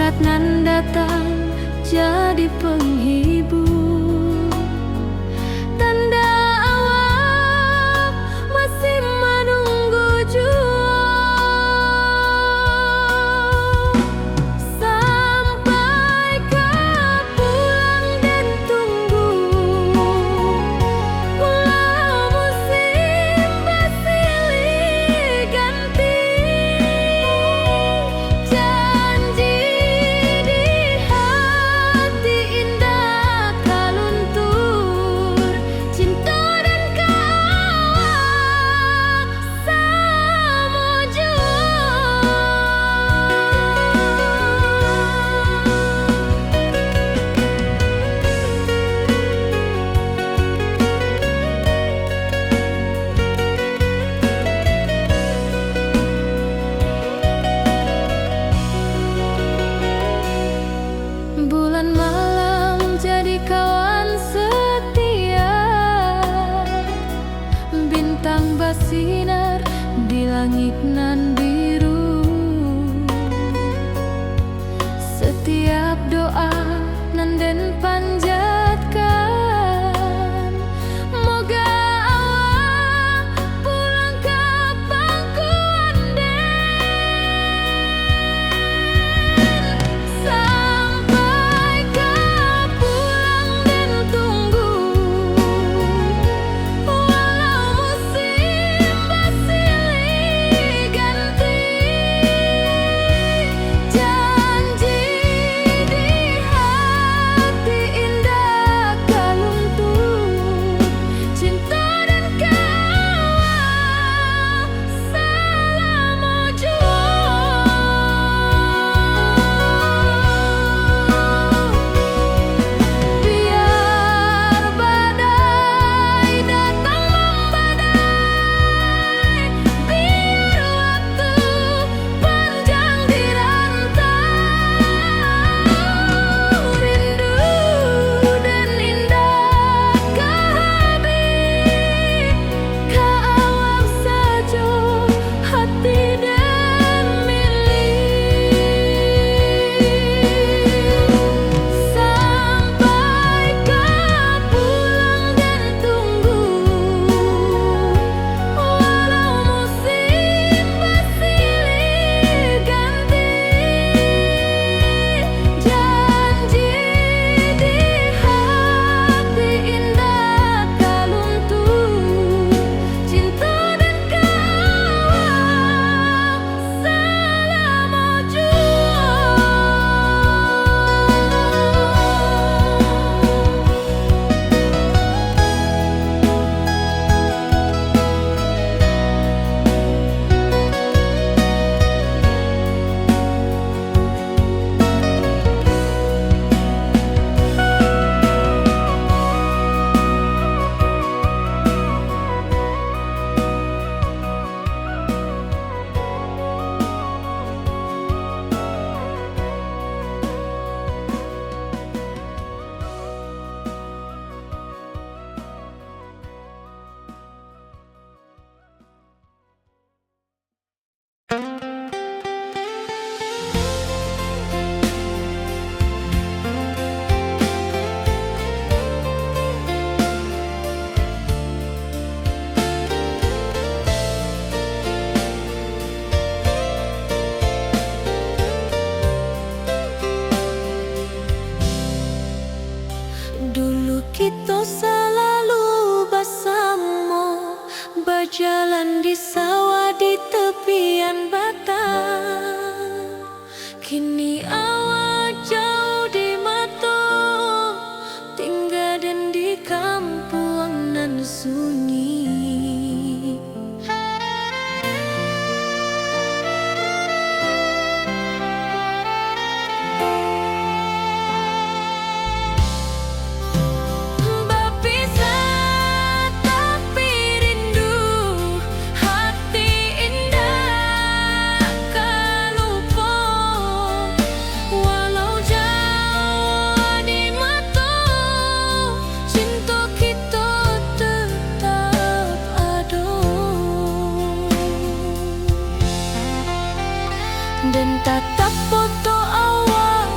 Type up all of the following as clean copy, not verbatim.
saat nan datang jadi penghibur, tanda awal masih menunggu jua. Sampai kau pulang dan tunggu, walau musim bersilih ganti. Janji di hati indah kau luntur, cinta dan kawal sama jua. Bulan malam jadi kawan setia, bintang bersinar di langit nan biru. Setiap doa nan den panjatkan, moga awak pulang ke pangkuan den. Sampai kau pulang dan tunggu, walau musim bersilih ganti. Janji di hati indah kau luntur, cinta dan kawal selama jua. Biar badai datang membadai, biar waktu panjang dirantau, rindu dan indah kehabis, kawal saja hati dan milik. Sampai kau pulang dan tunggu, walau musim bersilih ganti. Janji di hati indah kau luntur, cinta dan kawal selama jua. Dulu kita selalu bersama, berjalan di sawah di tepian batang. Kini awak jauh di mata, tinggal dan di kampung nan sunyi. Berpisah tapi rindu, hati indah kau lupa. Walau jauh di mata, cinta kita tetap ada. Dan tatap foto awal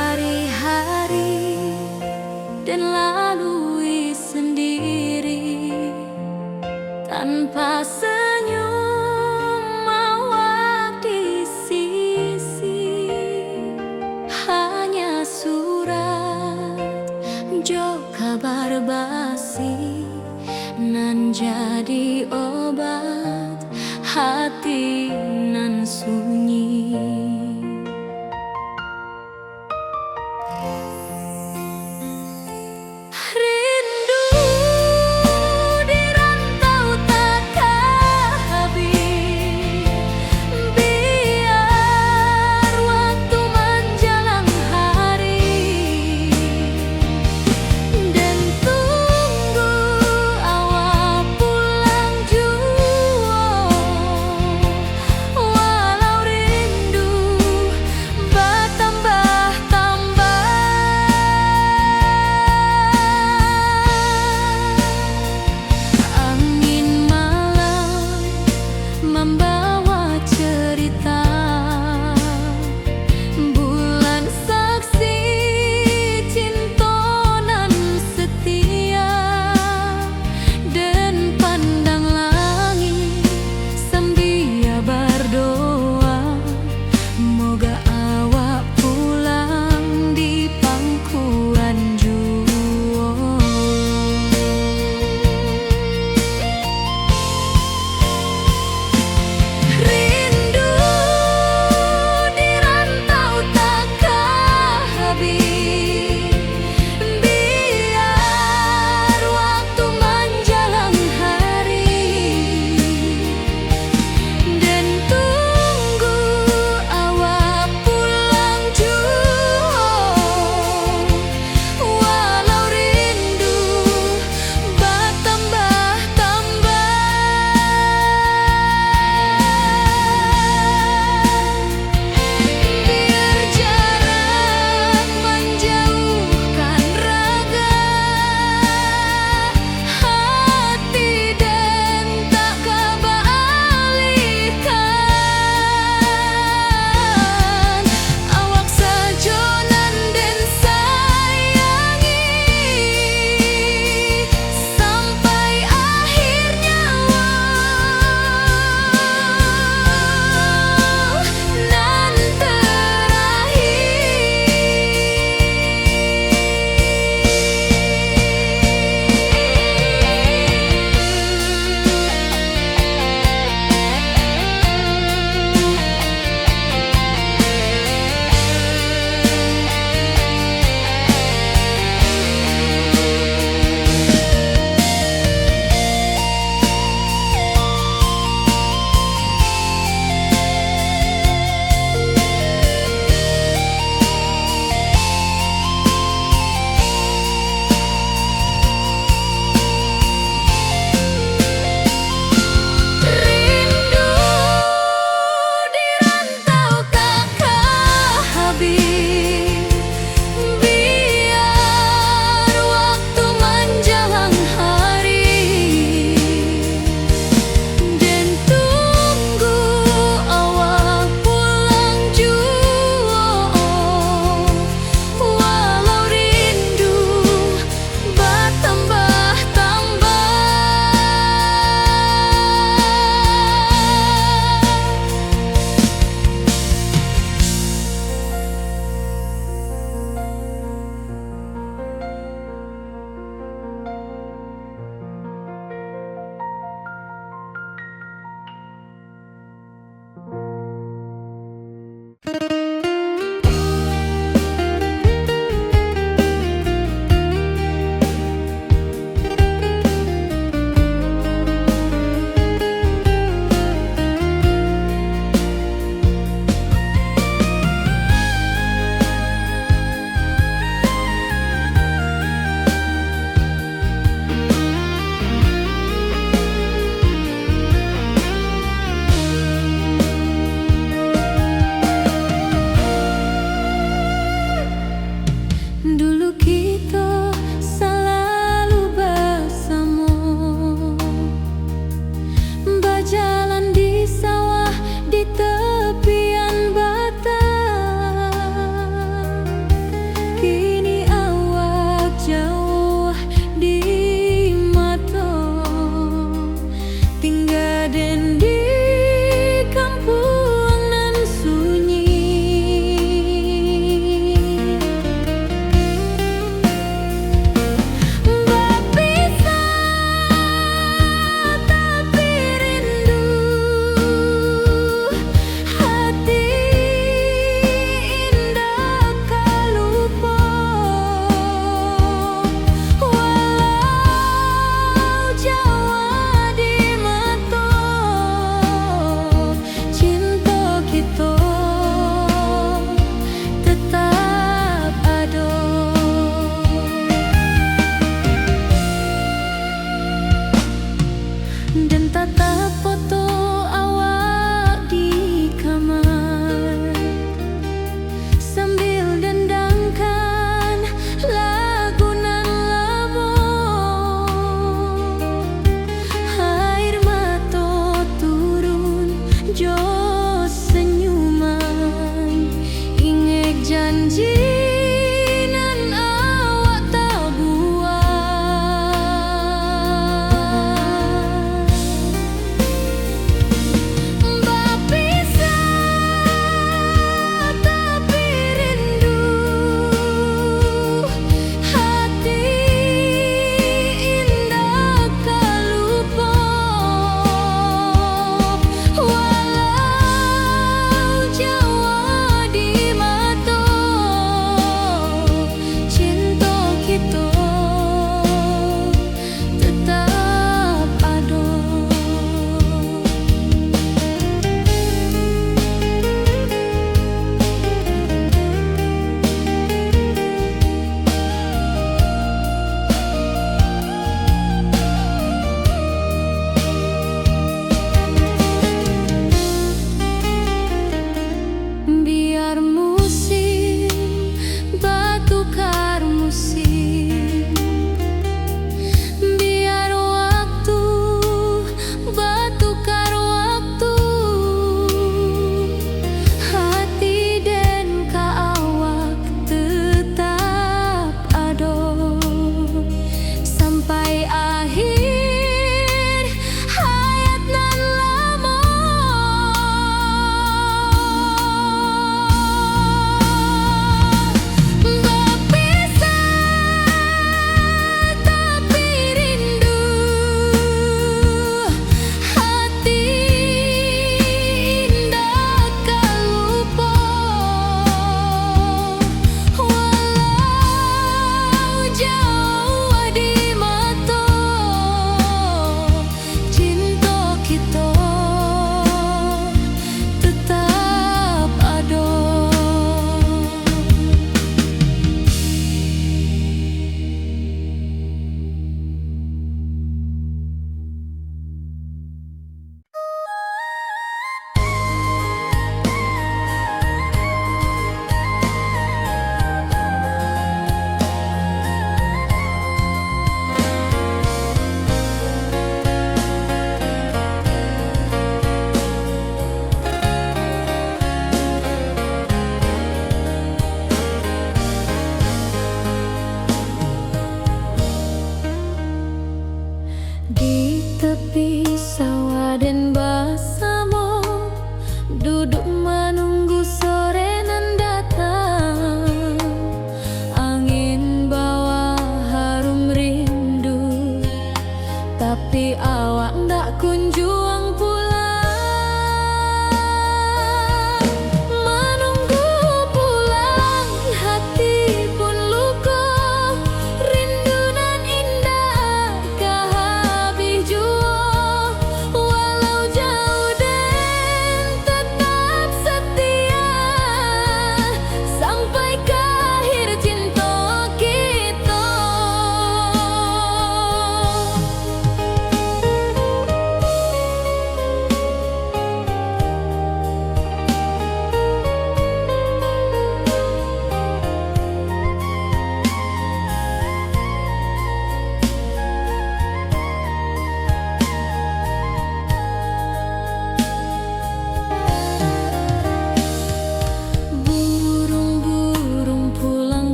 hari-hari dan lalui sendiri tanpa senyum mawar di sisi. Hanya surat jo kabar basi nan jadi obat hati nan sunyi. Rindu di rantau takkan habis, biar waktu menjelang hari, dan tunggu awal pulang jua. Walau rindu bertambah-tambah,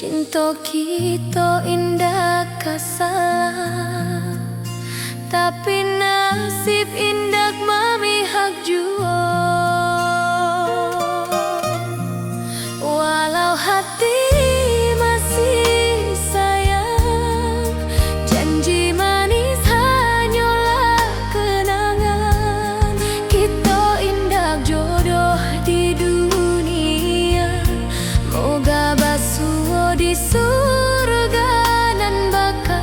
Cinta kita indah kasalah, tapi nasib indah memihak jua. Walau hati masih sayang, janji manis hanyalah kenangan. Kita indah jodoh di dunia, moga basuh di surga nan bakal.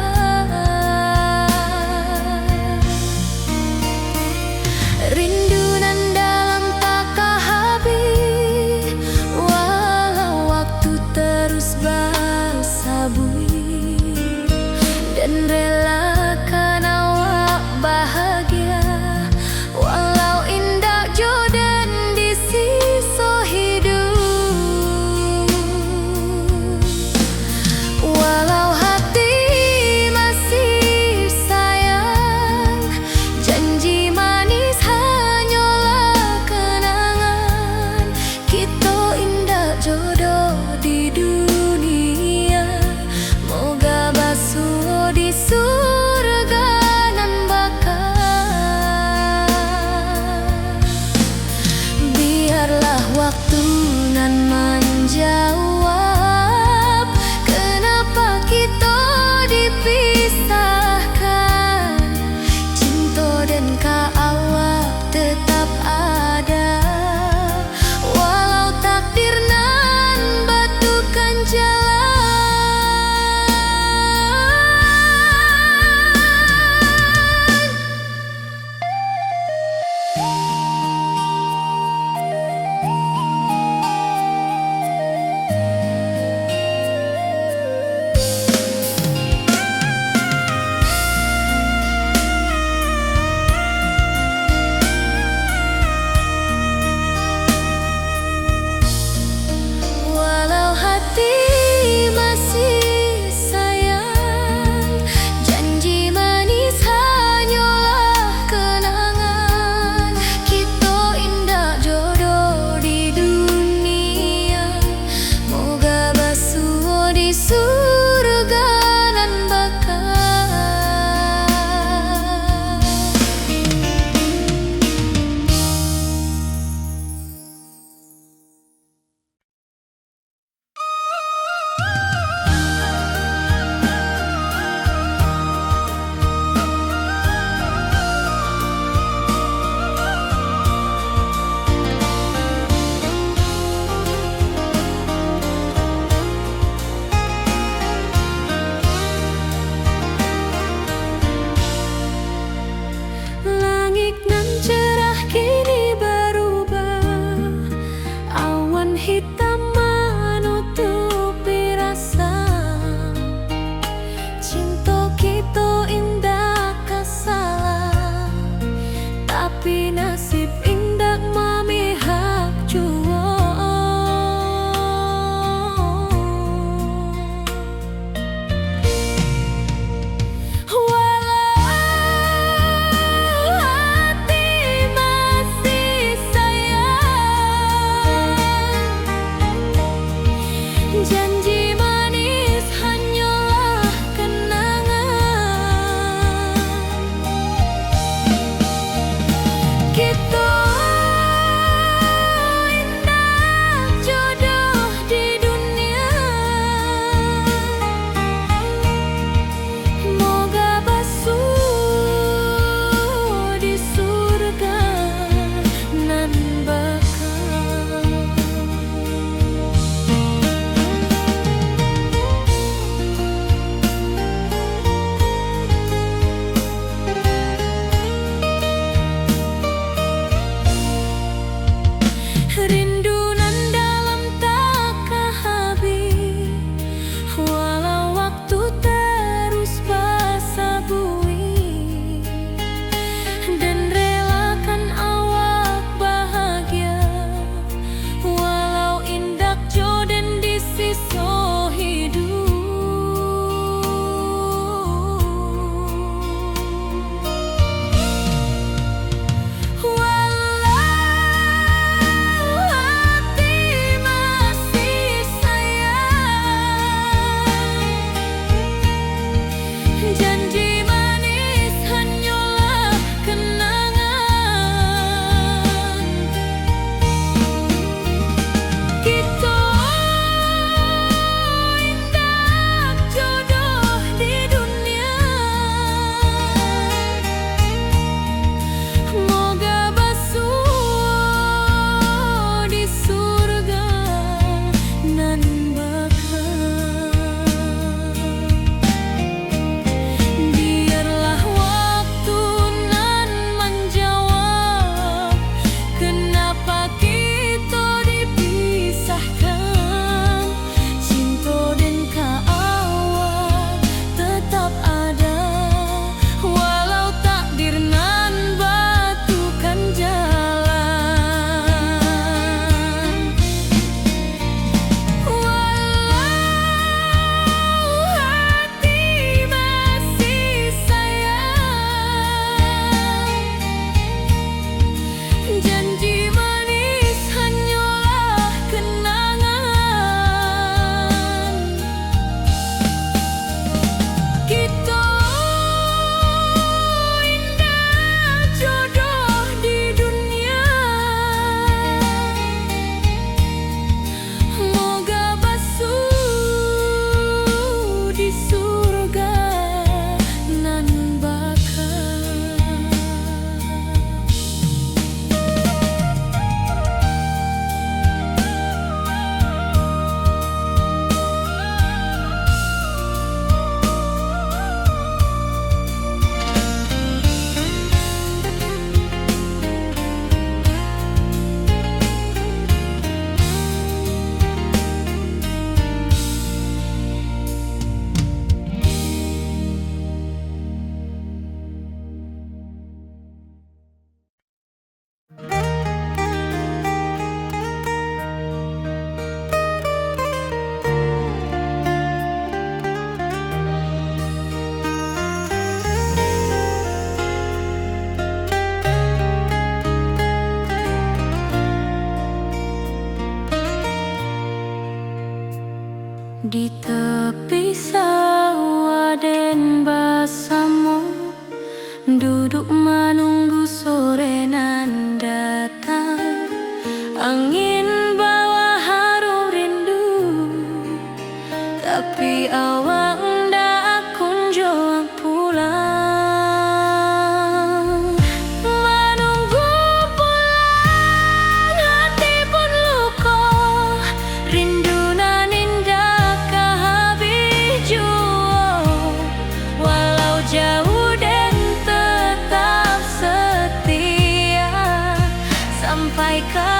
sampai ke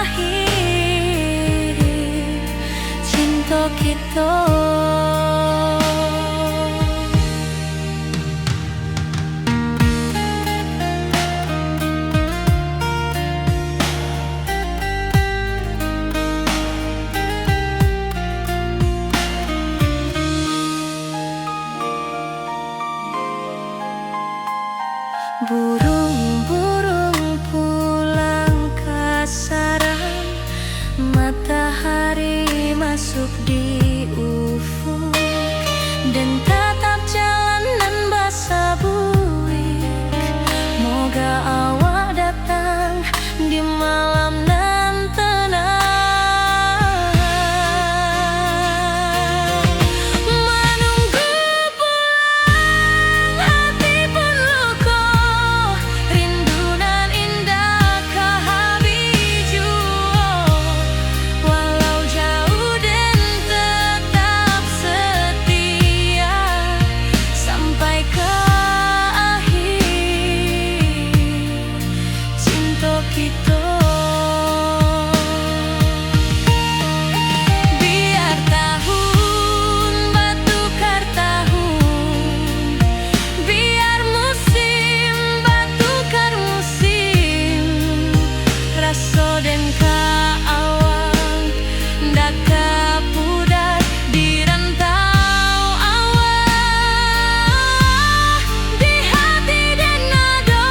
akhir cinta kita. Burung-burung pulang ke sarang, matahari masuk di ufuk, dan tatap jalanan basah buik. Moga awak datang di malam nan tenang. Menunggu pulang hati pun luka, rindu nan indah ke habiju. Walau jauh dan tetap setia sampai ke akhir cinta kita. Biar tahun batukar tahun, biar musim batukar musim, rasa dan kaawang ndak kapudar di rantau awak, di hati dan nada.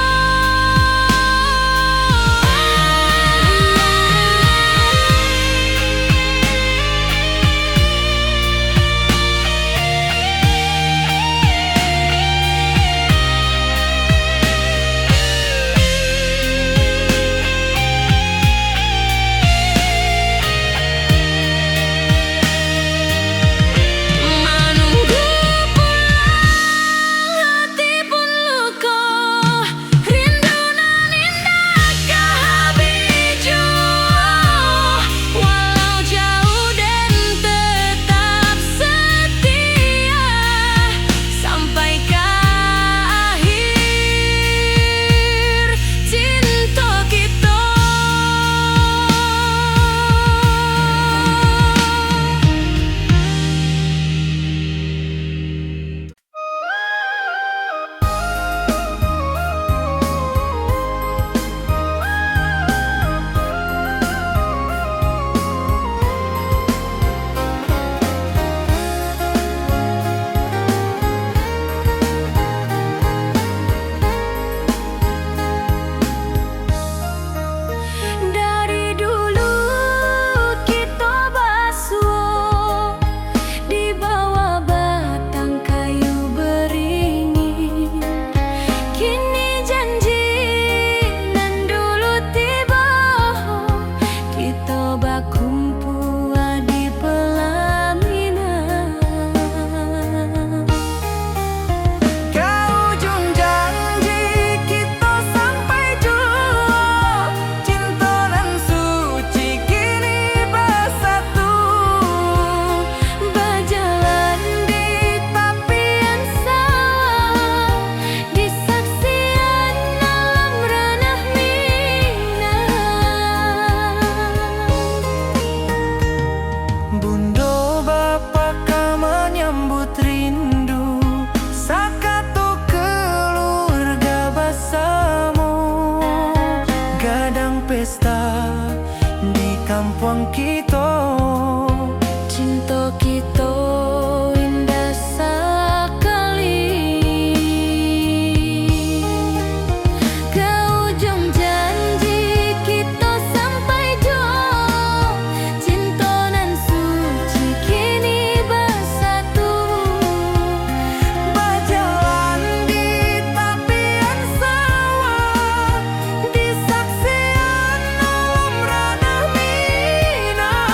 Menunggu pulang hati pun luka, rindu nan indah ke habiju. Walau jauh dan tetap setia sampai ke akhir cinta kita. Dari dulu kita basuh di bawah batang kayu beringin. Kini janji nan dulu tiba, kita bakumpul di pelaminan. Ke ujung janji kita sampai jua, cinta nan suci kini bersatu. Berjalan di tapian sawah, di saksian alam ranah Minang. Bunda bapa menyambut rindu, sakatu keluarga bersama, gadang pesta di kampung kita. Cinta kita indah sekali. Ke ujung janji kita sampai jua, cinta nan suci kini bersatu. Berjalan di tapian sawah, di saksian alam ranah Minang.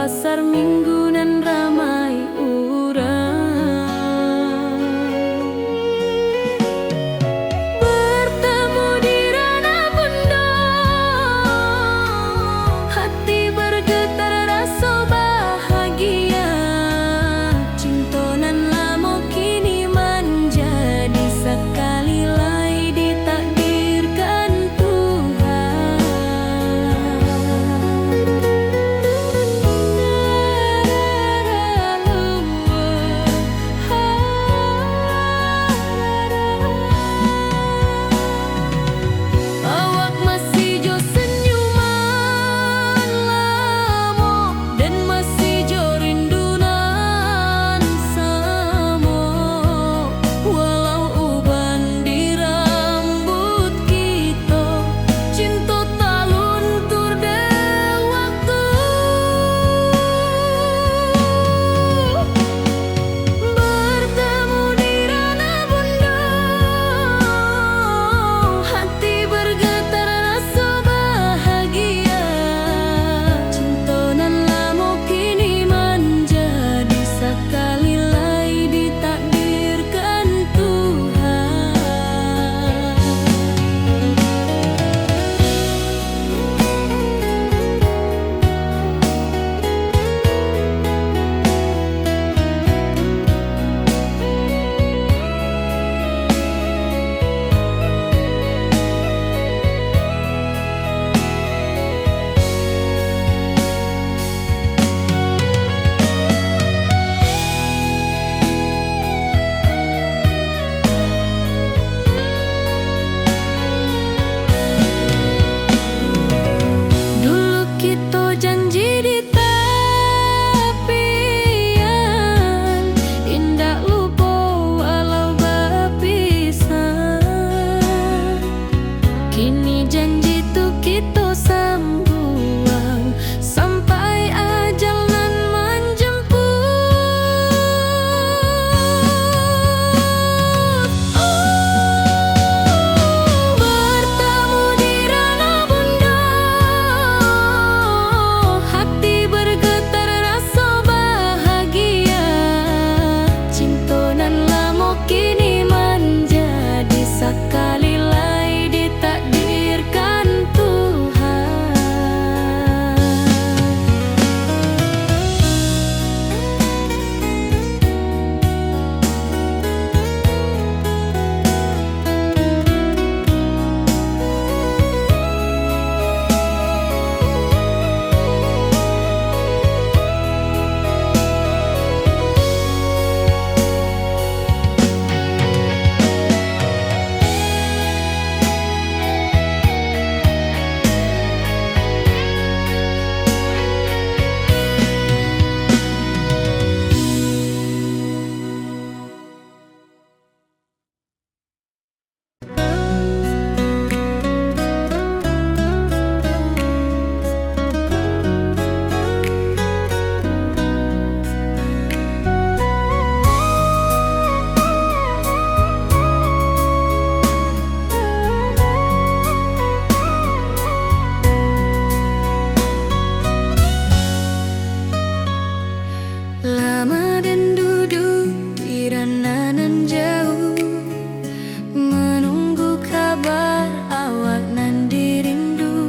pasar minggu nan ramai urang. Bertemu di ranah bunda, hati bergetar rasa bahagia. Cinta nan lama kini menjadi sekali lagi ditakdirkan Tuhan. Awak masih jo senyuman lamo dan masih jo rindunan samo. Walau uban di rambut kita, cinta tak luntur de waktu. Bertemu di ranah bunda, hati bergetar rasa bahagia. Cinta nan lama kini menjadi sekali lagi ditakdirkan Tuhan. Dulu kita janji di tepian, indah lupa walau berpisah. Kini janji tu kita sambuang sampai ajal nan menjemput. Bertemu di ranah bunda, hati bergetar rasa bahagia. Cinta nan lama kini menjadi sekali lagi ditakdirkan Tuhan. Lama dan duduk di ranah nan jauh, menunggu kabar awak nan dirindu.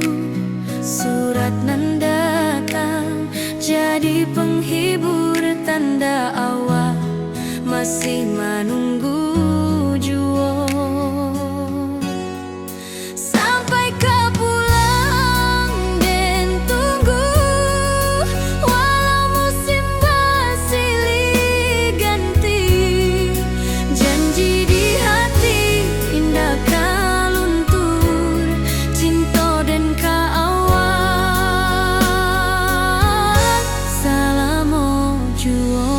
Surat nan datang jadi penghibur, tanda awak masih menunggu jua. Sampai kau pulang dan tunggu, walau musim bersilih ganti. Janji di hati indah kau luntur, cinta dan kau awak selama jua.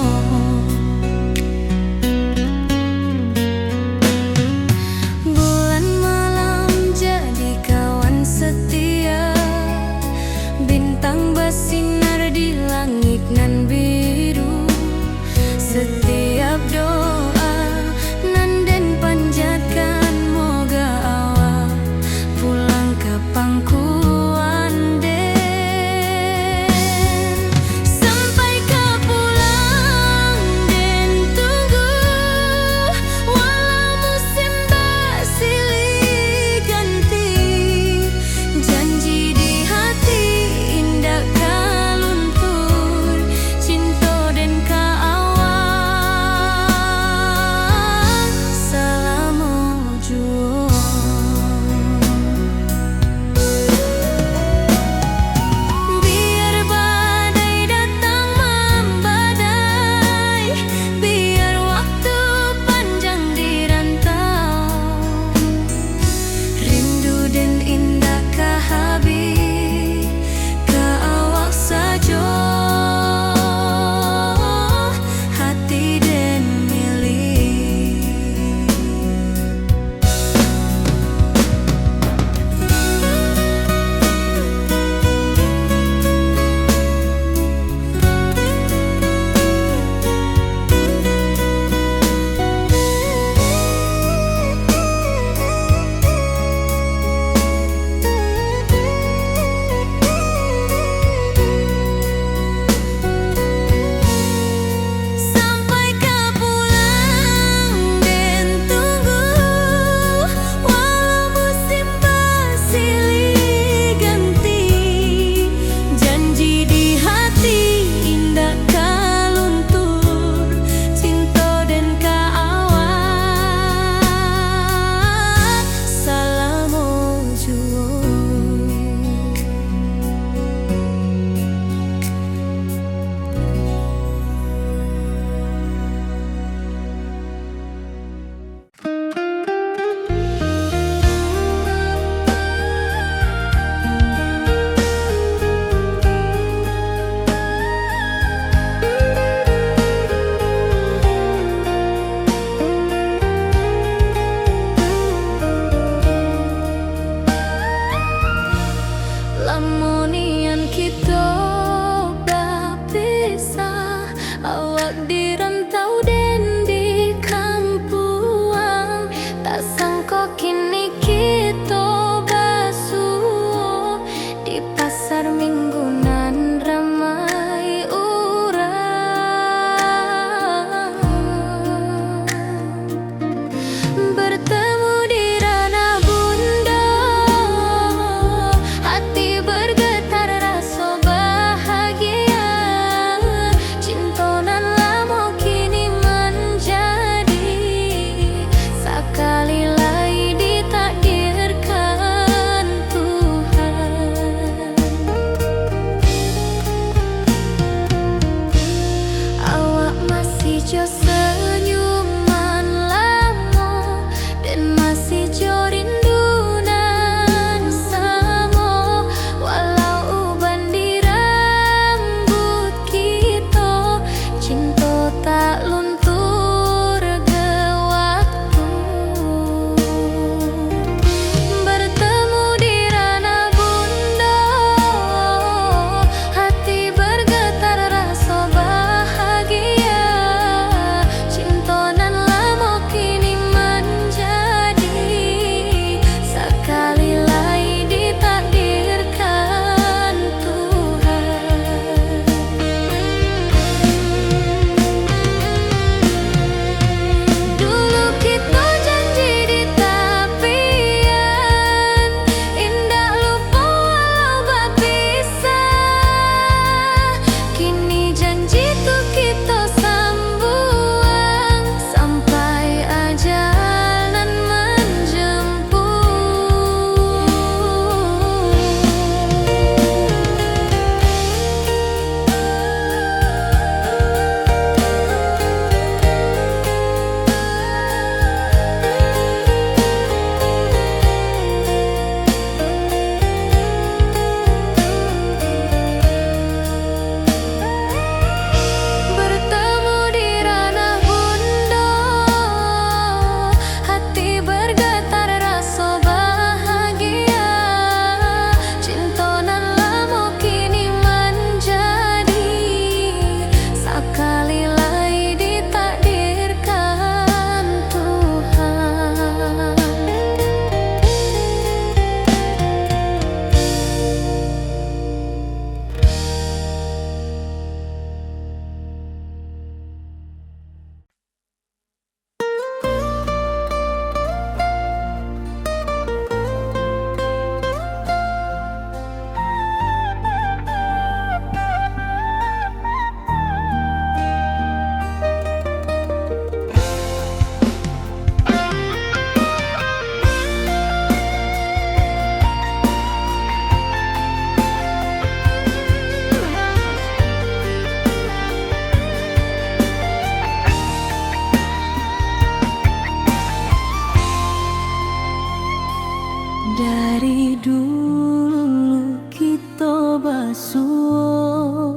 suo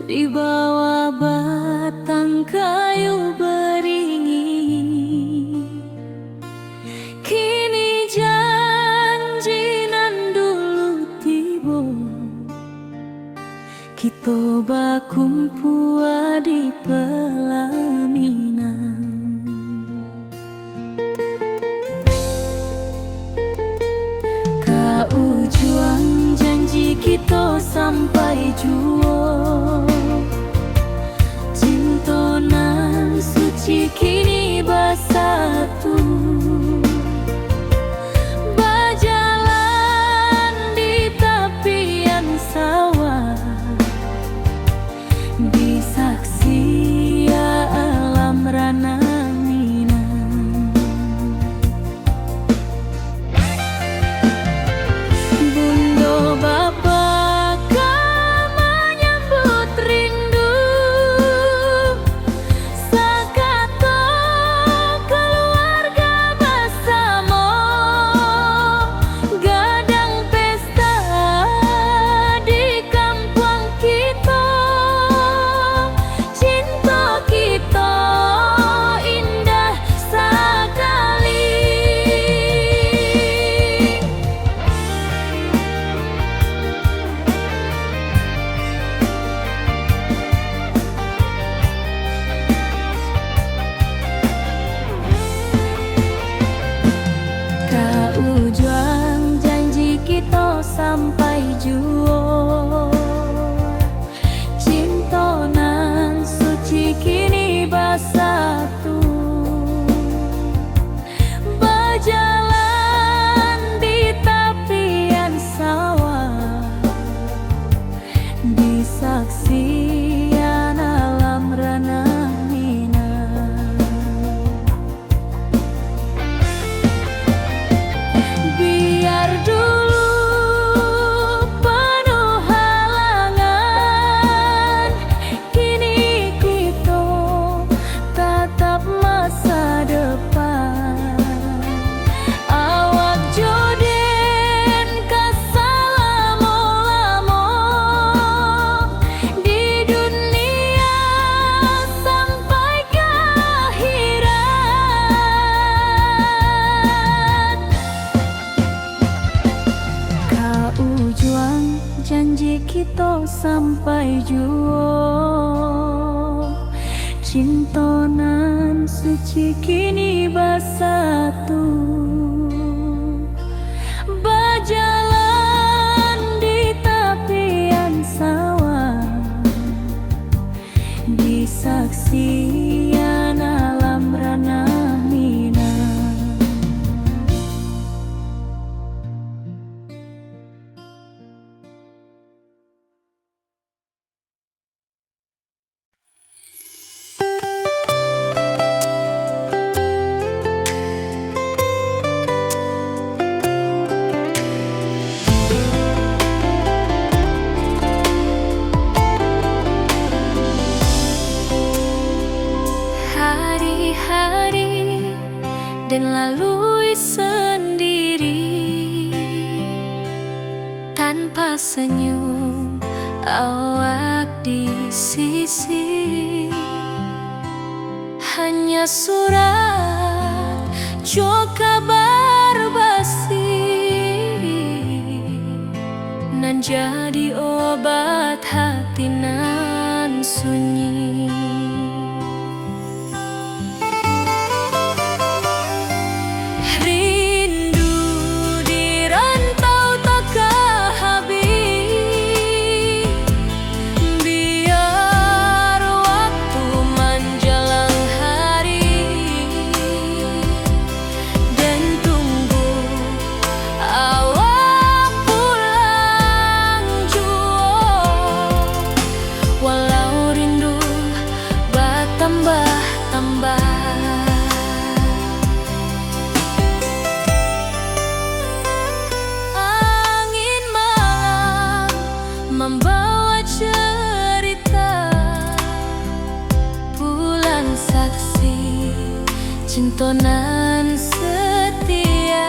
di bawah batang kayu beringin. Kini janji nan dulu tiba, kita bakumpul di pelaminan. Kau juang janji kita sampai jua, cinta nan suci kini bersatu. Berjalan di tepian sawah, di saksi alam rana Minang. Bunda bapa kau menyambut rindu, sakato keluarga bersama, gadang pesta di kampung kita. Cinta kita indah sekali. Kau juang janji kita sampai jua, cinta nan suci kini bersatu. Berjalan di tepian sawah, di saksian alam rana Minang. Biar dulu penuh halangan, kini kita tatap masa depan. Awak joden kesalamo-lamo di dunia sampai ke akhirat. Kau juang janji kita sampai jua, cinta nan suci kini bersatu. Berjalan di tepian sawah, di saksian alam rana Minang. Hari-hari dan lalui sendiri, tanpa senyum awak di sisi. Hanya surat jo kabar basi nan jadi obat hati nan sunyi. Rindu di rantau tak habis, biar waktu menjelang hari dan tunggu awak pulang jua. Walau rindu bertambah-tambah, angin malam membawa cerita, bulan saksi cinta nan setia,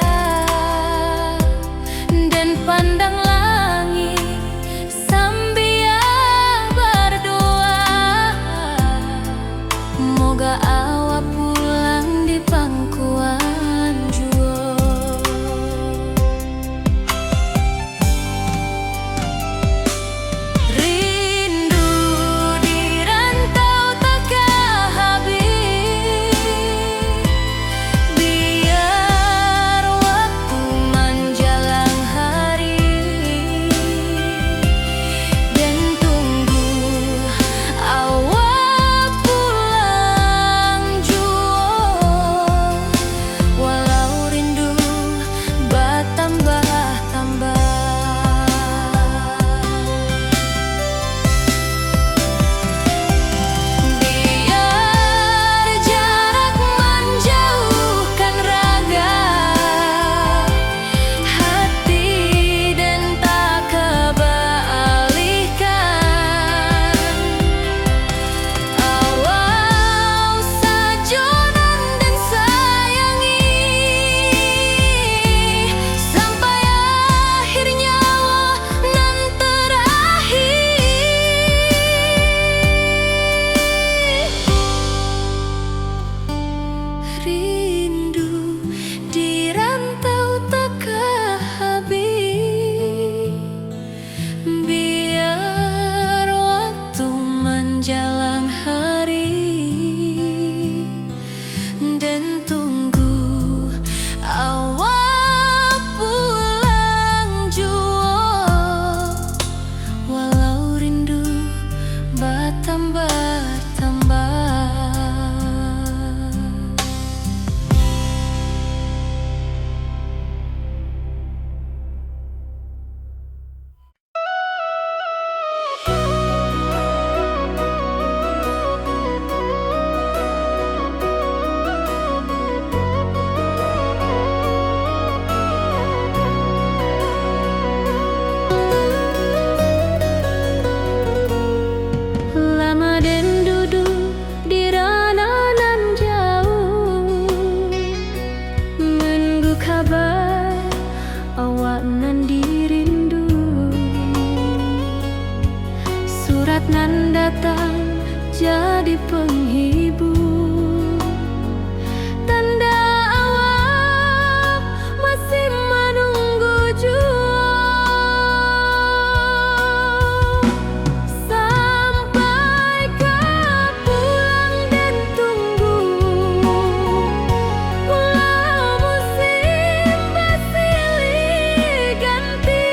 dan pandang langit Biar waktu menjelang hari dan tunggu awak pulang jua, walau rindu bertambah-tambah. Lama dan duduk di ranah nan jauh, menunggu kabar awak nan dirindu. Surat nan datang jadi penghibur, tanda awak masih menunggu jua. Sampai kau pulang dan tunggu, walau musim bersilih ganti,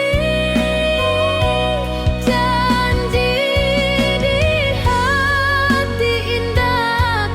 janji di hati indah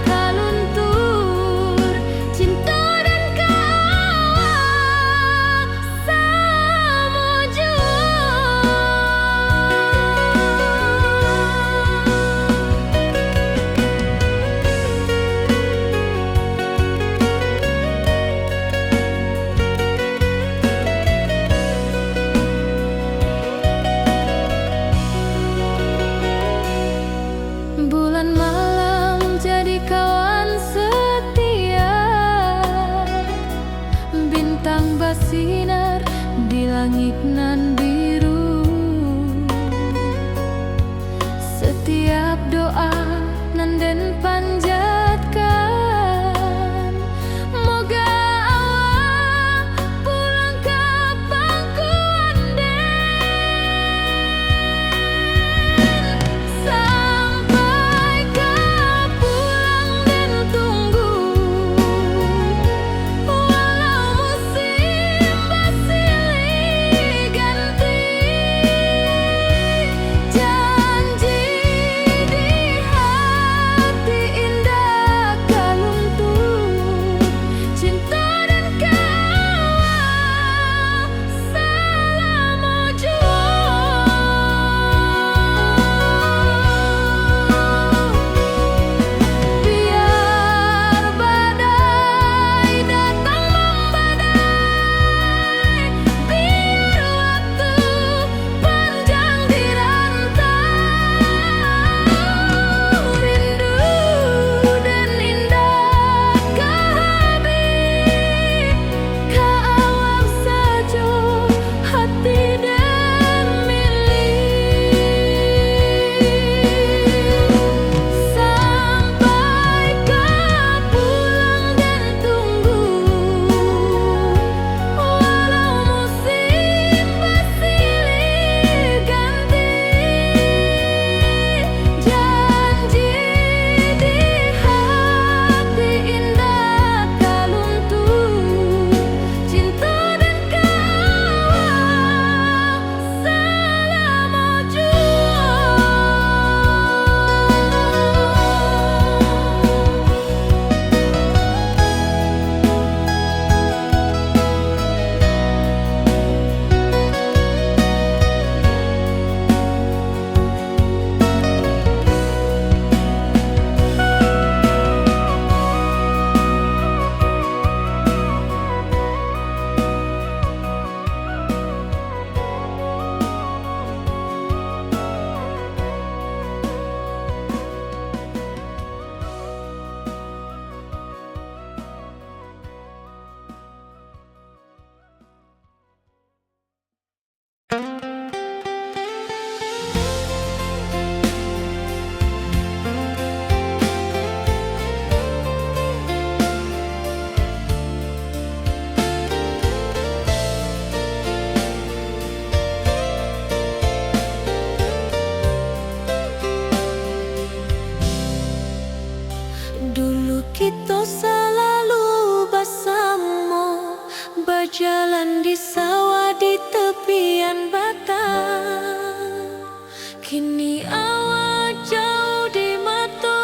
Kini awak jauh di mata,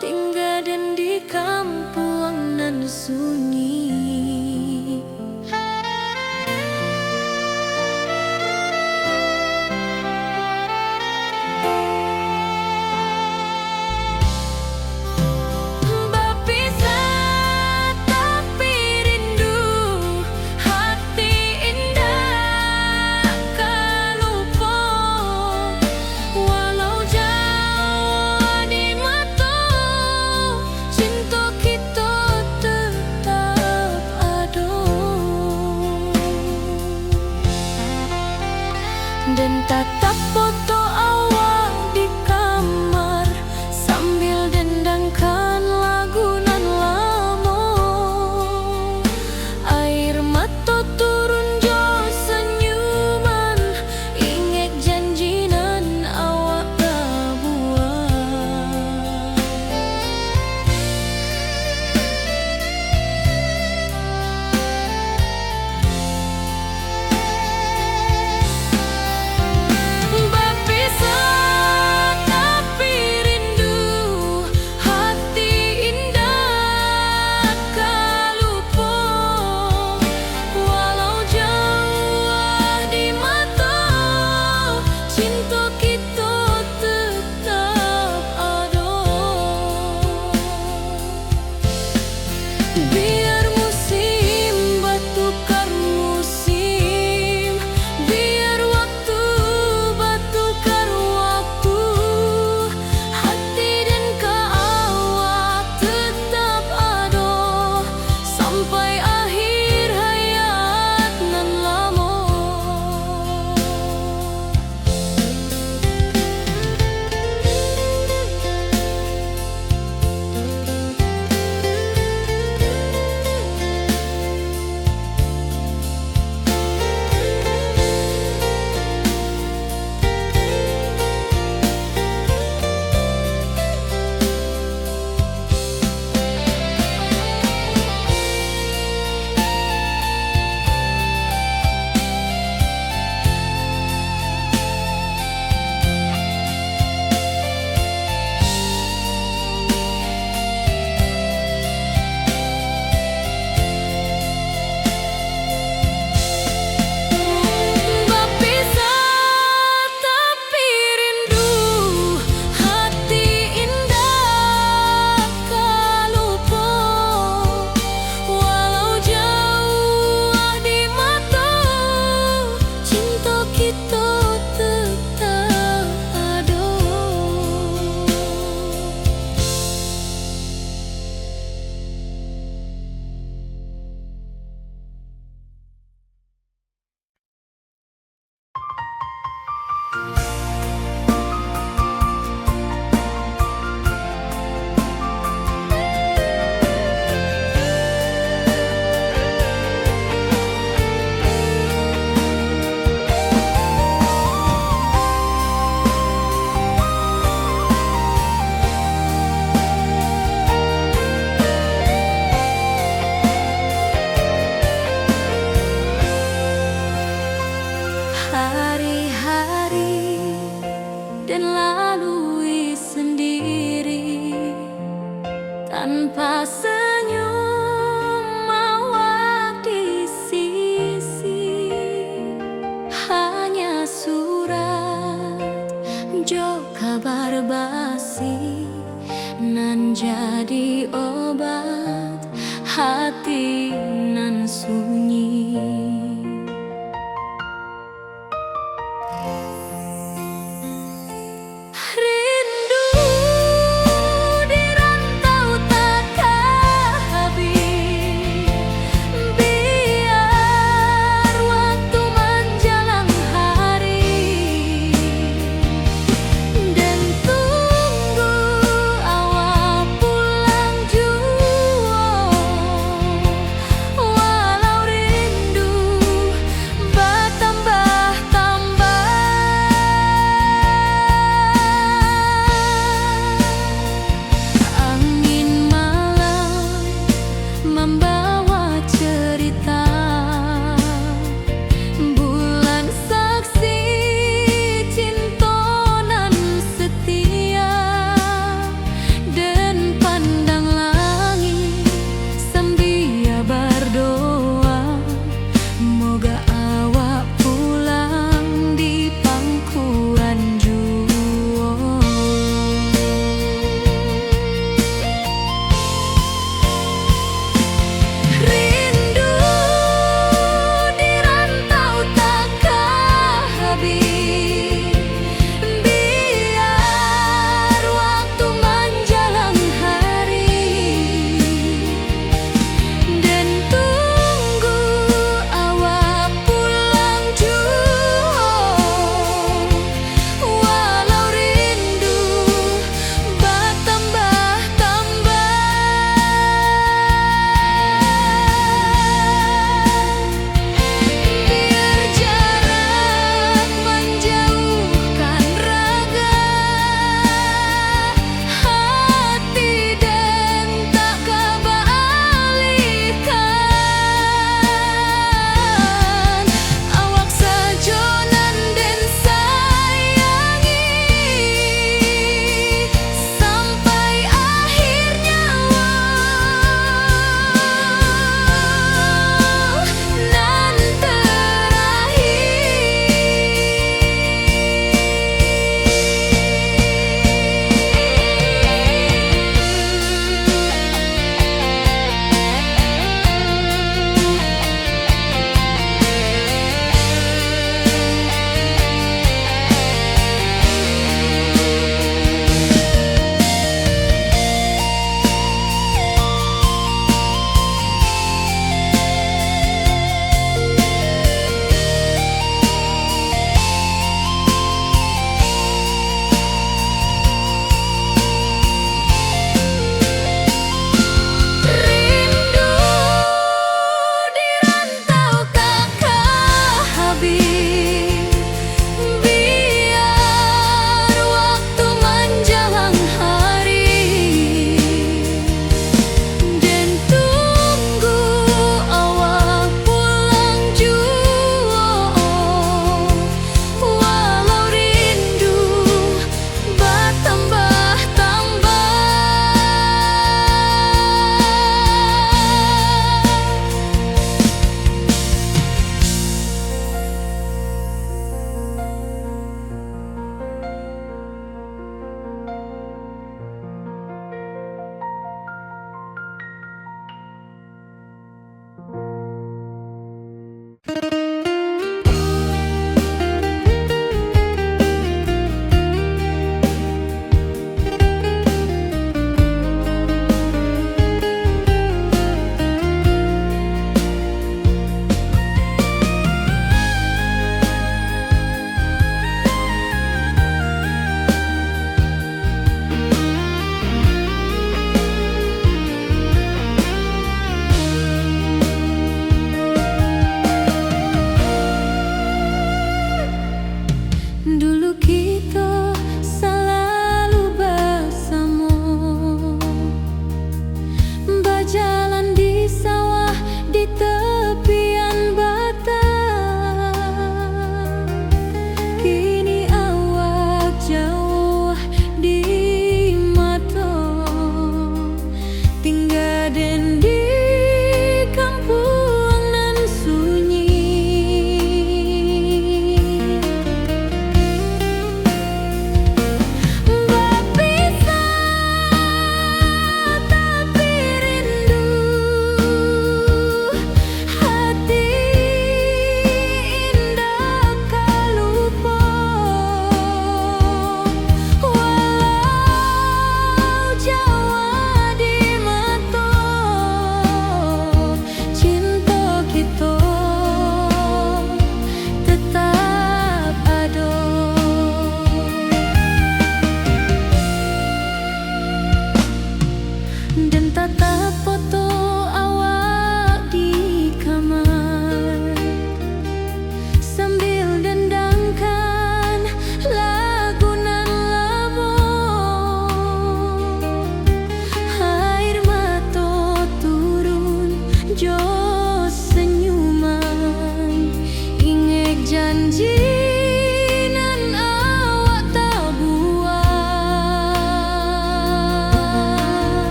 tinggal dan di kampung nan sunyi. Berpisah tapi rindu, hati indah tak lupa. Walau jauh di mata, cinta kita tetap ada. Dan tatap foto awak di kamar sambil dendangkan lagu nan lama. Air mata turun jo senyuman, ingat janji nan awak dah buat. Berpisah tapi rindu, hati indah tak lupa. Walau jauh di mata, cinta kita tetap ada. Biar musim bertukar musim, biar waktu bertukar waktu, hati dan awak tetap ada sampai akhir hayat nan lama. Berpisah tapi rindu, hati indah tak lupa. Walau jauh di mata, cinta kita tetap ada. Hari-hari dan lalui sendiri tanpa senyum awak di sisi. Hanya surat jo kabar basi nan jadi obat hati nan sunyi. Rindu di rantau takkan habis, biar waktu menjelang hari, dan tunggu awak pulang jua.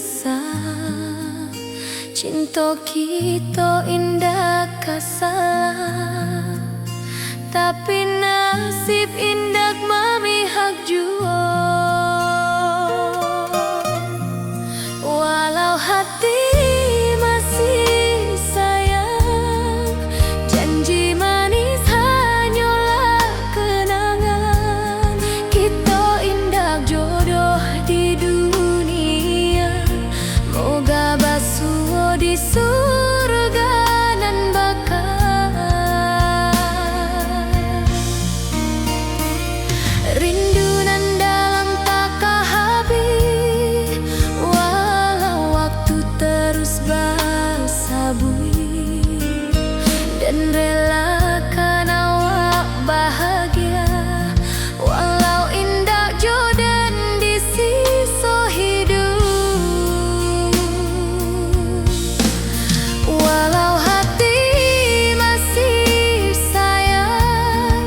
pisah. Cinta kita indah kasalah, tapi nasib indah memihak jua. Walau hati masih sayang, janji manis hanyalah kenangan. Kita indah jodoh di dunia, moga basuh di surga nan bakal. Rindu nan dalam tak habis, walau waktu terus bersabui, dan relakan awak bahagia walau indah jodan di sisa hidup. Walau hati masih sayang,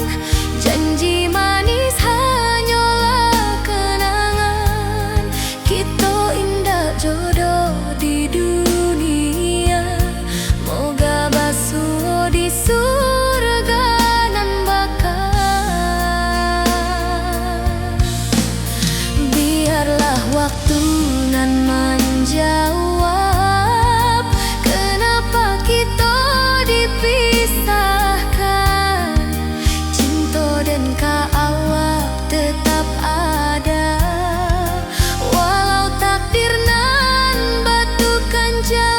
janji manis hanyalah kenangan. Kita indah jodoh di dunia, moga basuh di surga nan bakal. Biarlah waktu nan menjawab kenapa kita dipisahkan. Cinta dan awak tetap ada, walau takdir nan batukan jalan.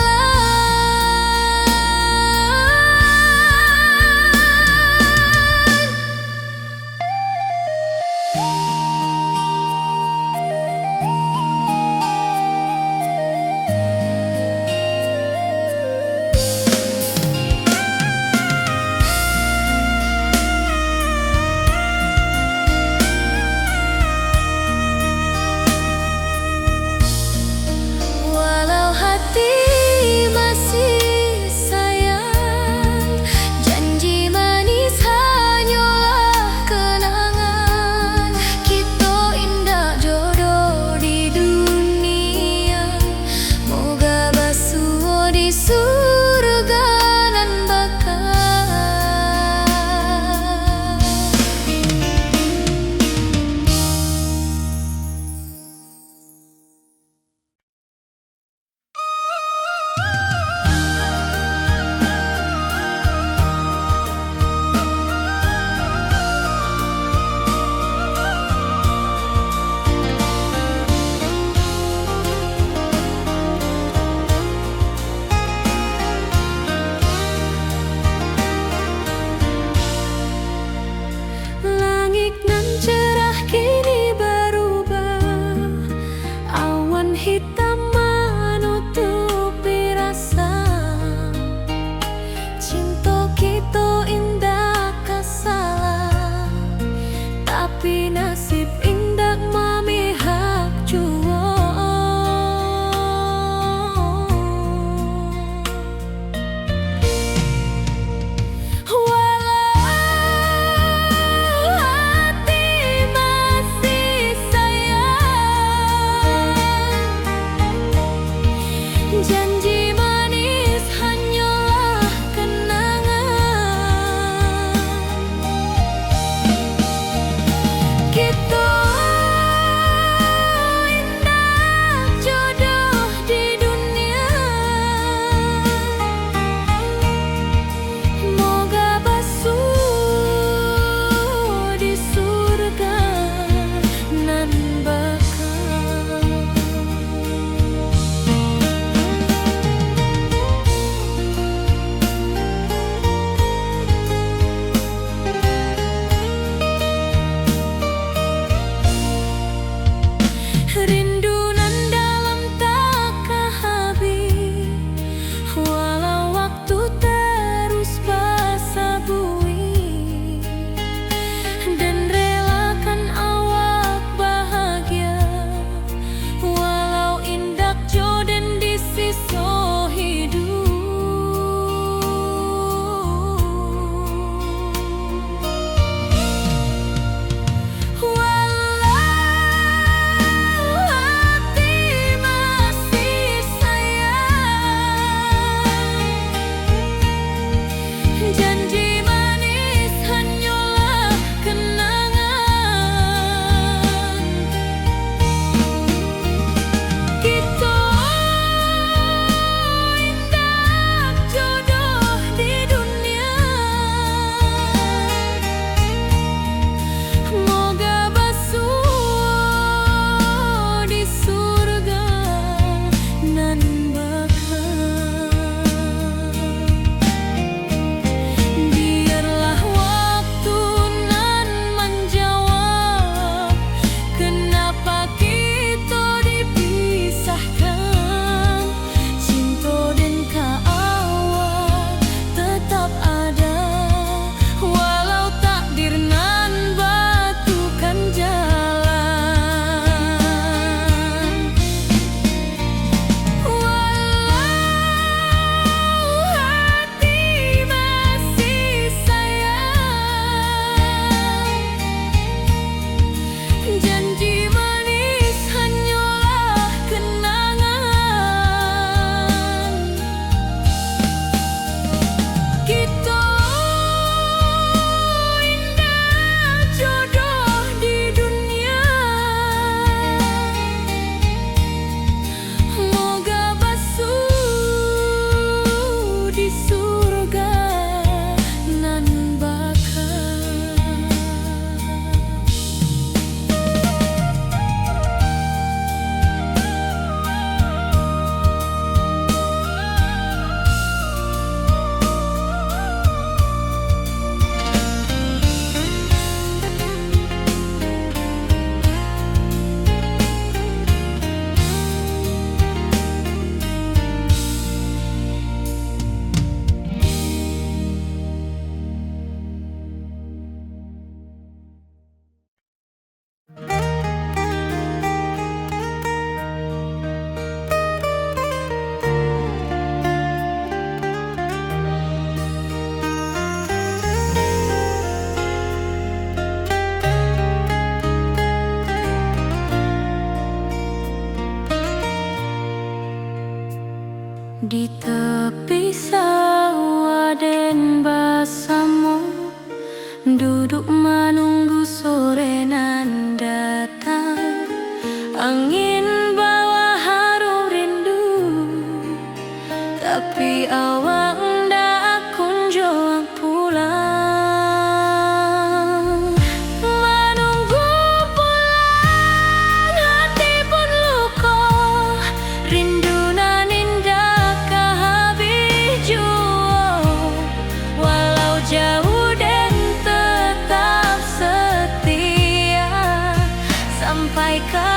sampai ke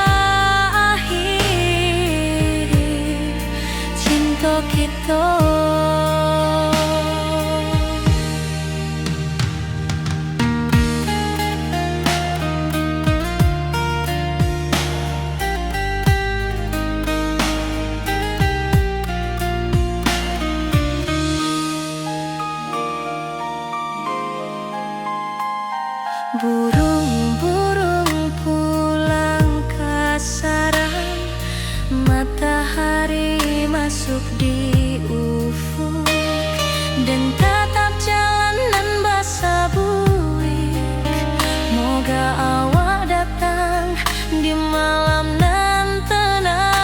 akhir cinta kita. Burung-burung pulang ke sarang, matahari masuk di ufuk, dan tatap jalanan basah buik. Moga awak datang di malam nan tenang.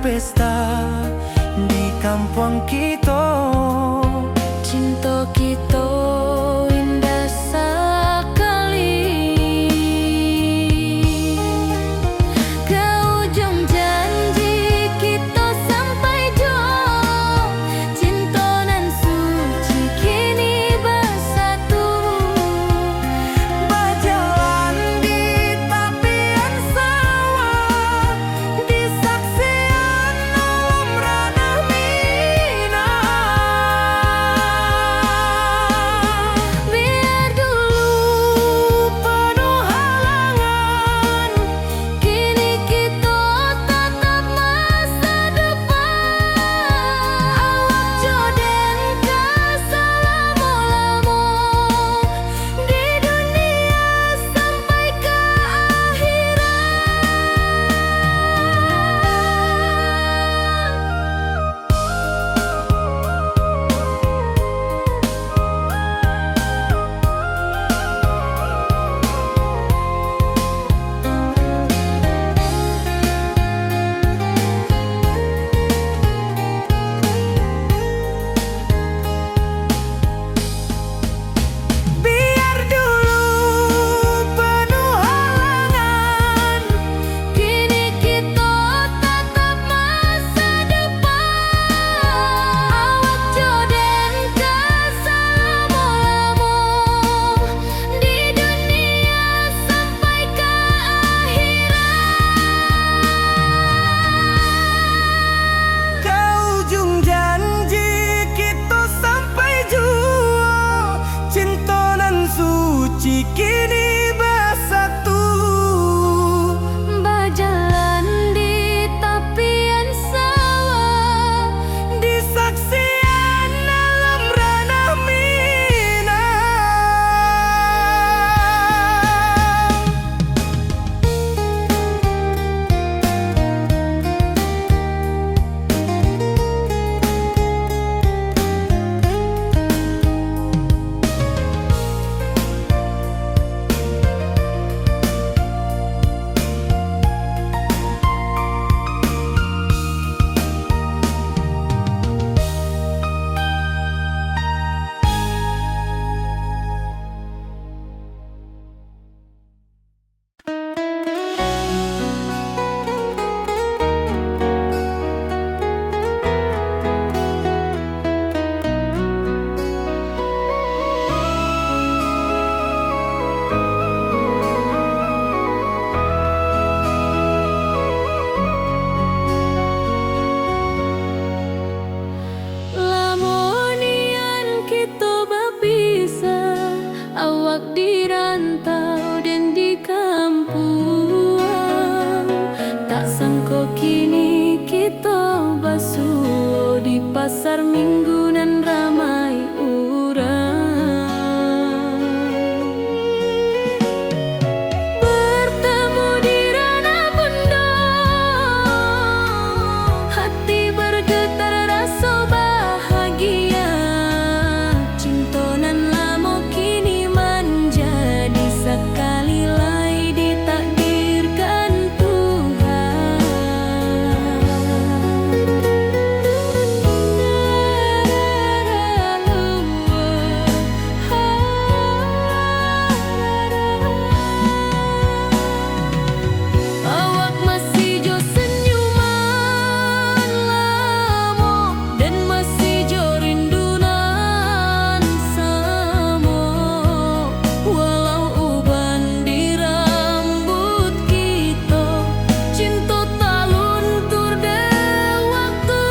pesta di kampung kita. Cinta kita indah sekali. Ke ujung janji kita sampai jauh. Cinta nan suci kini bersatu. Berjalan di tepian sawah, di saksian alam ranah Minang. basuh di pasar minggu nan ramai urang. Bertemu di ranah bunda, hati bergetar rasa bahagia. Cinta nan lama kini menjadi sekali lai ditakdirkan Tuhan. Awak masih jo senyuman lamo dan masih jo rindunan samo. Walau uban di rambut kita, cinta tak luntur de waktu.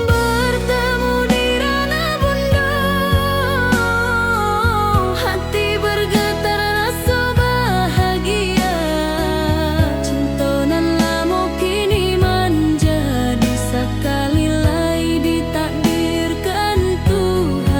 Bertemu di ranah bunda, hati bergetar rasa bahagia. Cinta nan lama kini menjadi sekali lai ditakdirkan Tuhan.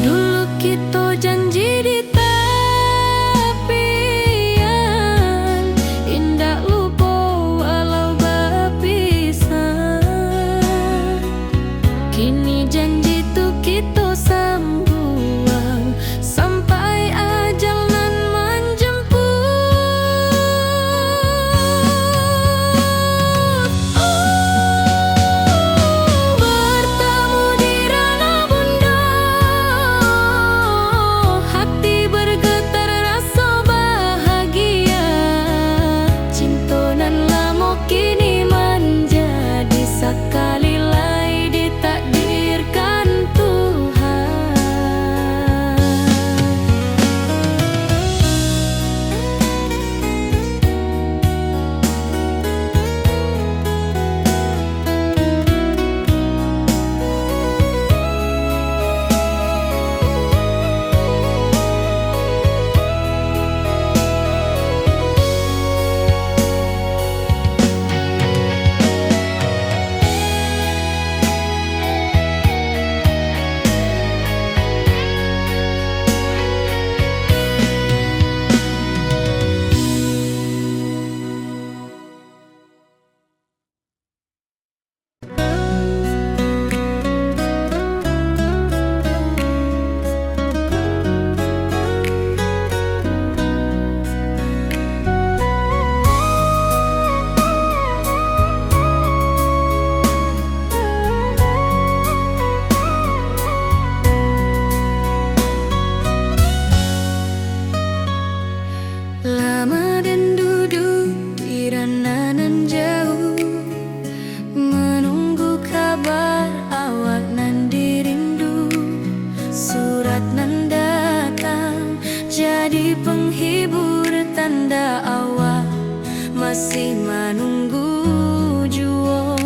Dulu kita janji di tepian, indah lupa walau berpisah. Kini janji tu kita sambuang sampai ajal nan menjemput. Bertemu di ranah bunda, hati bergetar rasa bahagia. Cinta nan lama kini menjadi sekali lai ditakdirkan Tuhan. Lama dan duduk di ranah nan jauh, menunggu kabar awak nan dirindu. Surat nan datang jadi penghibur, tanda awak masih menunggu jua.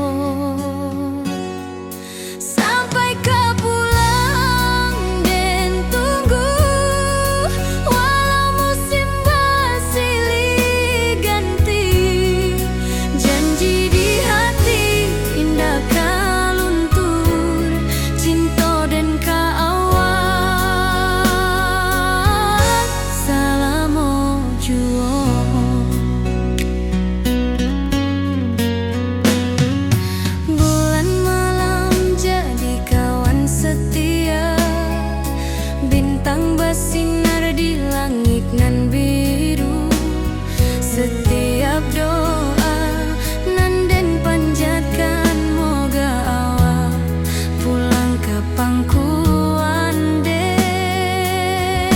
Sampai kau pulang dan tunggu, walau musim bersilih ganti. Janji di hati indah kau luntur, cinta dan kau awak salamo jua. Bulan malam jadi kawan setia, bintang bersinar di langit nan biru. Setiap doa nan den panjatkan, moga awak pulang ke pangkuan den.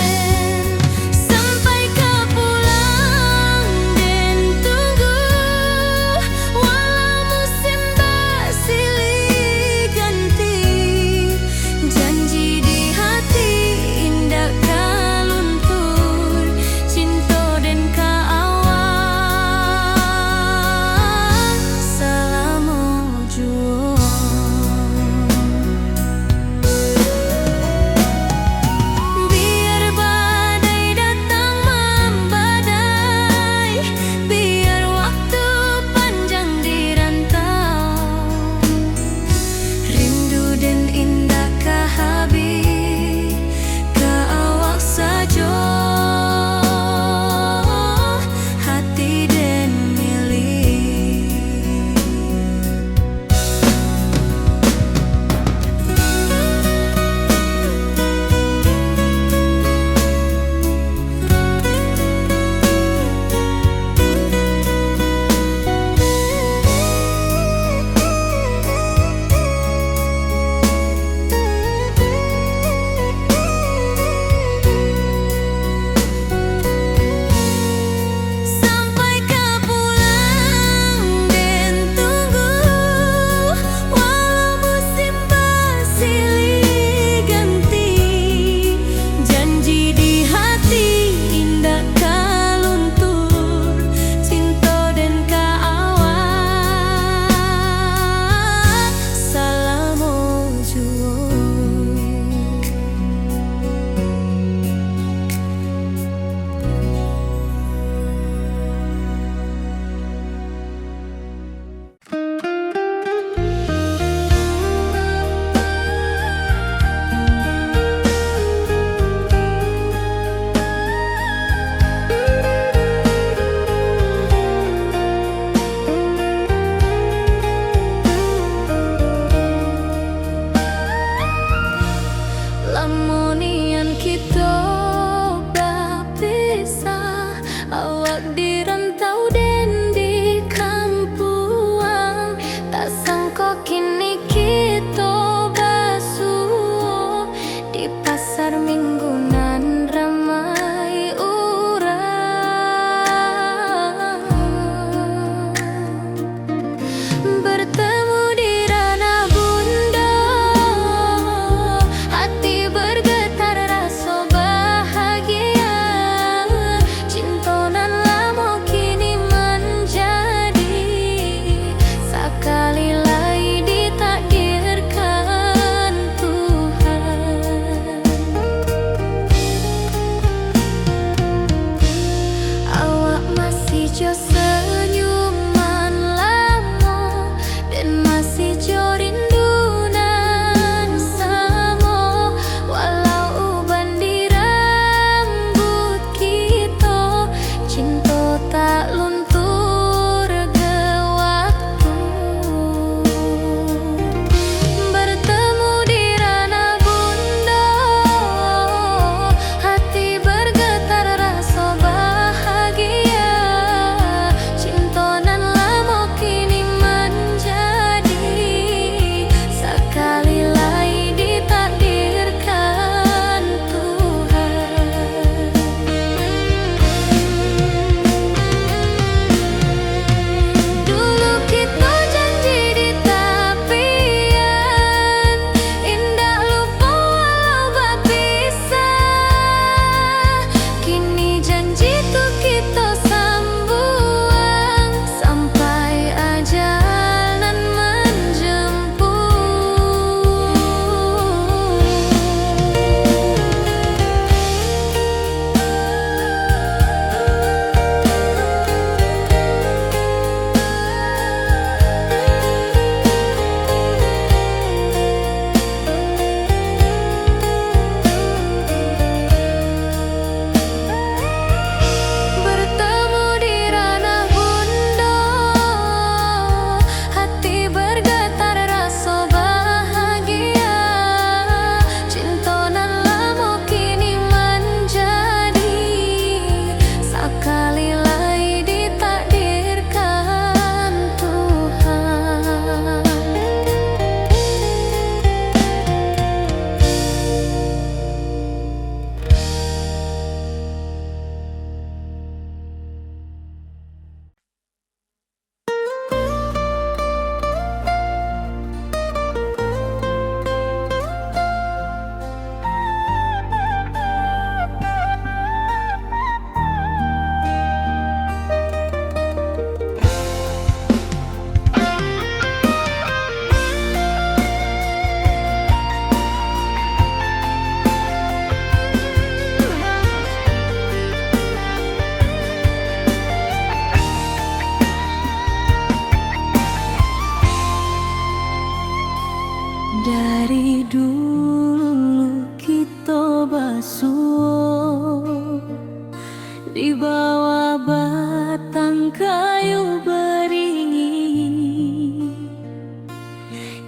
di bawah batang kayu beringin.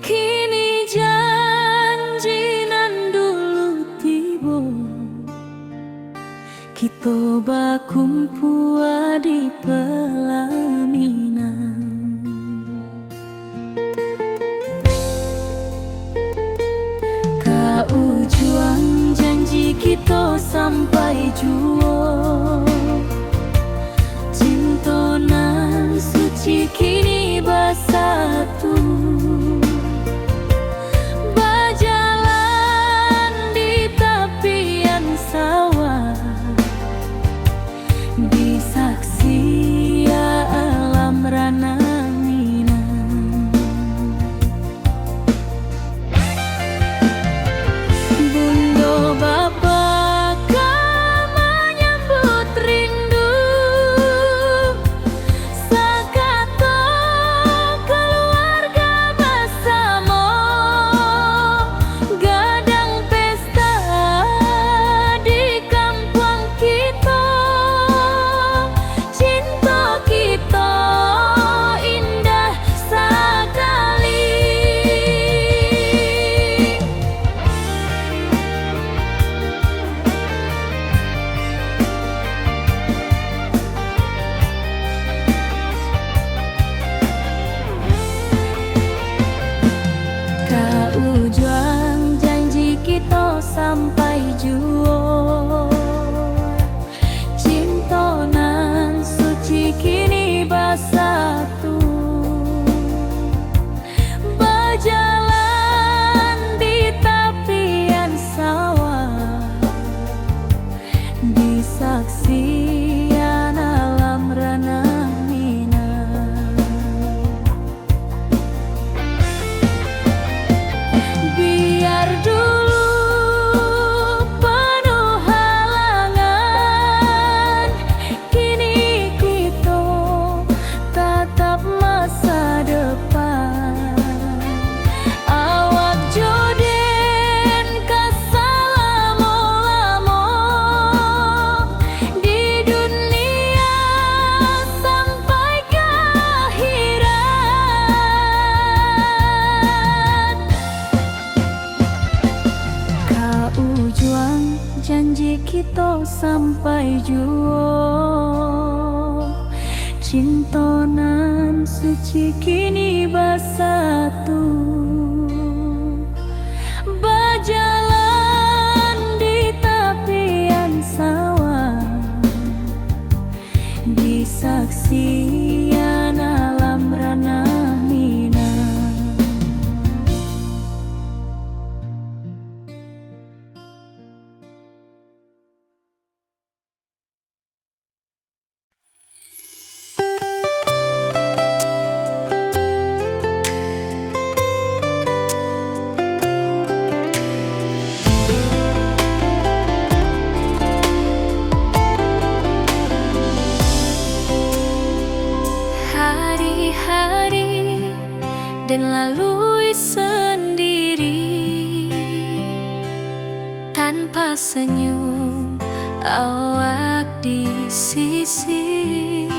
Kini janji nan dulu tiba, kita bakumpul di pelaminan. Kau juang janji kita sampai jua, cinta nan suci kini bersatu. Berjalan di tepian sawah, di saksi alam rana Minang. Bunda Bapa menyambut rindu, sakato keluarga bersama, gadang pesta di kampung kita. Cinta kita indah sekali. Kau juang janji kita sampai jua, cinta nan suci kini bersatu. Berjalan di tepian sawah, di saksian alam rana Minang. Biar dulu penuh halangan, kini kita tatap masa depan. Awak joden kesalamo-lamo di dunia sampai ke akhirat. Kau juang janji kita sampai jua, cinta nan suci kini bersatu. Berjalan di tepian sawah, di saksian alam rana Minang. Hari-hari dan lalui sendiri, tanpa senyum awak di sisi.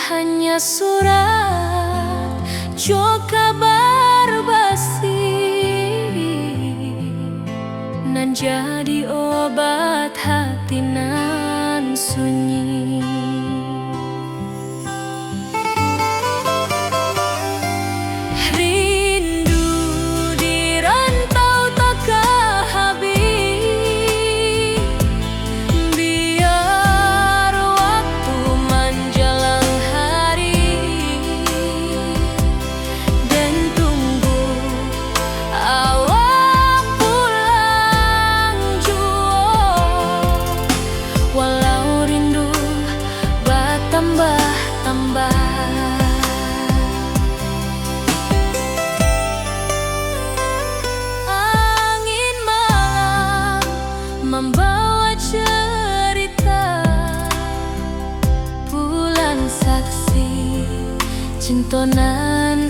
Hanya surat jua kabar basi, nan jadi obat hati nan sunyi. Rindu di rantau tak habis, biar waktu menjelang hari, dan tunggu awak pulang jua. Walau rindu bertambah-tambah, angin malam membawa cerita, bulan saksi cinta nan